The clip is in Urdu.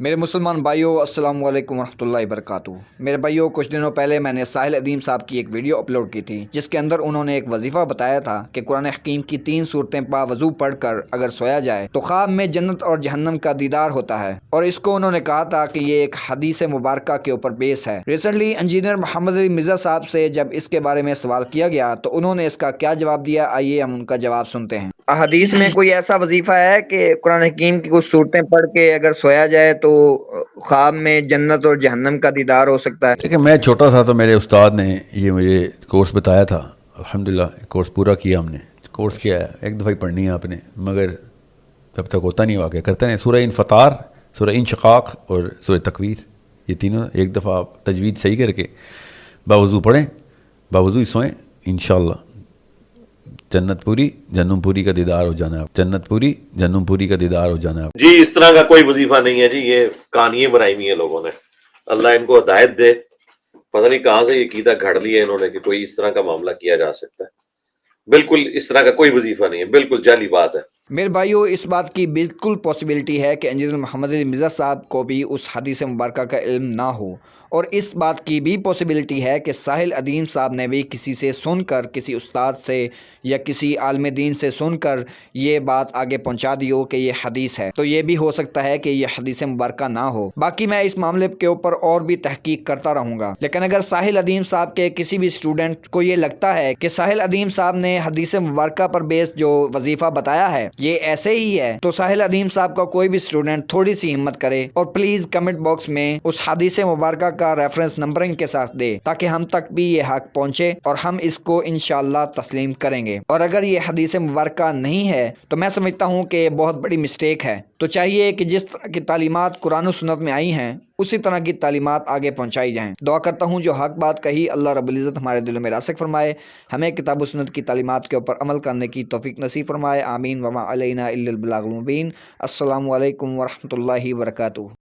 میرے مسلمان بھائیوں السلام علیکم ورحمۃ اللہ وبرکاتہ۔ میرے بھائیوں، کچھ دنوں پہلے میں نے ساحل ادیم صاحب کی ایک ویڈیو اپلوڈ کی تھی جس کے اندر انہوں نے ایک وظیفہ بتایا تھا کہ قرآن حکیم کی 3 صورتیں باوضو پڑھ کر اگر سویا جائے تو خواب میں جنت اور جہنم کا دیدار ہوتا ہے، اور اس کو انہوں نے کہا تھا کہ یہ ایک حدیث مبارکہ کے اوپر بیس ہے۔ ریسنٹلی انجینئر محمد علی مرزا صاحب سے جب اس کے بارے میں سوال کیا گیا تو انہوں نے اس کا کیا جواب دیا، آئیے ہم ان کا جواب سنتے ہیں۔ حدیث میں کوئی ایسا وظیفہ ہے کہ قرآن حکیم کی کچھ صورتیں پڑھ کے اگر سویا جائے تو خواب میں جنت اور جہنم کا دیدار ہو سکتا ہے؟ دیکھیں، میں چھوٹا تھا تو میرے استاد نے یہ مجھے کورس بتایا تھا۔ الحمدللہ کورس پورا کیا ہم نے۔ کورس کیا ہے، ایک دفعہ ہی پڑھنی ہے آپ نے، مگر تب تک ہوتا نہیں، واقعہ کرتے ہیں۔ سورہ انفطار، سورہ انشقاق اور سورہ تکویر، یہ تینوں ایک دفعہ آپ تجوید صحیح کر کے باوضو پڑھیں، باوضو ہی سوئیں، انشاءاللہ جنت پوری جہنم پوری کا دیدار ہو جانا ہے۔ جنت پوری جہنم پوری کا دیدار ہو جانا ہے۔ جی اس طرح کا کوئی وظیفہ نہیں ہے جی، یہ کہانیاں بنائی ہوئی ہیں لوگوں نے۔ اللہ ان کو ہدایت دے، پتہ نہیں کہاں سے یہ عقیدہ گھڑ لیا انہوں نے کہ کوئی اس طرح کا معاملہ کیا جا سکتا ہے۔ بالکل اس طرح کا کوئی وظیفہ نہیں ہے، بالکل جعلی بات ہے۔ میرے بھائیوں، اس بات کی بالکل پاسبلٹی ہے کہ انجینئر محمد علی مرزا صاحب کو بھی اس حدیث مبارکہ کا علم نہ ہو، اور اس بات کی بھی پاسبلٹی ہے کہ ساحل ادیم صاحب نے بھی کسی سے سن کر، کسی استاد سے یا کسی عالم دین سے سن کر یہ بات آگے پہنچا دی ہو کہ یہ حدیث ہے، تو یہ بھی ہو سکتا ہے کہ یہ حدیث مبارکہ نہ ہو۔ باقی میں اس معاملے کے اوپر اور بھی تحقیق کرتا رہوں گا، لیکن اگر ساحل ادیم صاحب کے کسی بھی اسٹوڈنٹ کو یہ لگتا ہے کہ ساحل ادیم صاحب نے حدیث مبارکہ پر بیس جو وظیفہ بتایا ہے یہ ایسے ہی ہے، تو ساحل ادیم صاحب کا کوئی بھی اسٹوڈنٹ تھوڑی سی ہمت کرے اور پلیز کمنٹ باکس میں اس حدیث مبارکہ کا ریفرنس نمبرنگ کے ساتھ دے، تاکہ ہم تک بھی یہ حق پہنچے اور ہم اس کو انشاءاللہ تسلیم کریں گے۔ اور اگر یہ حدیث مبارکہ نہیں ہے تو میں سمجھتا ہوں کہ یہ بہت بڑی مسٹیک ہے۔ تو چاہیے کہ جس طرح کی تعلیمات قرآن و سنت میں آئی ہیں اسی طرح کی تعلیمات آگے پہنچائی جائیں۔ دعا کرتا ہوں جو حق بات کہی اللہ رب العزت ہمارے دلوں میں راسخ فرمائے، ہمیں کتاب و سنت کی تعلیمات کے اوپر عمل کرنے کی توفیق نصیب فرمائے، آمین۔ وما علینا الا البلاغ المبین۔ السلام علیکم ورحمۃ اللہ وبرکاتہ۔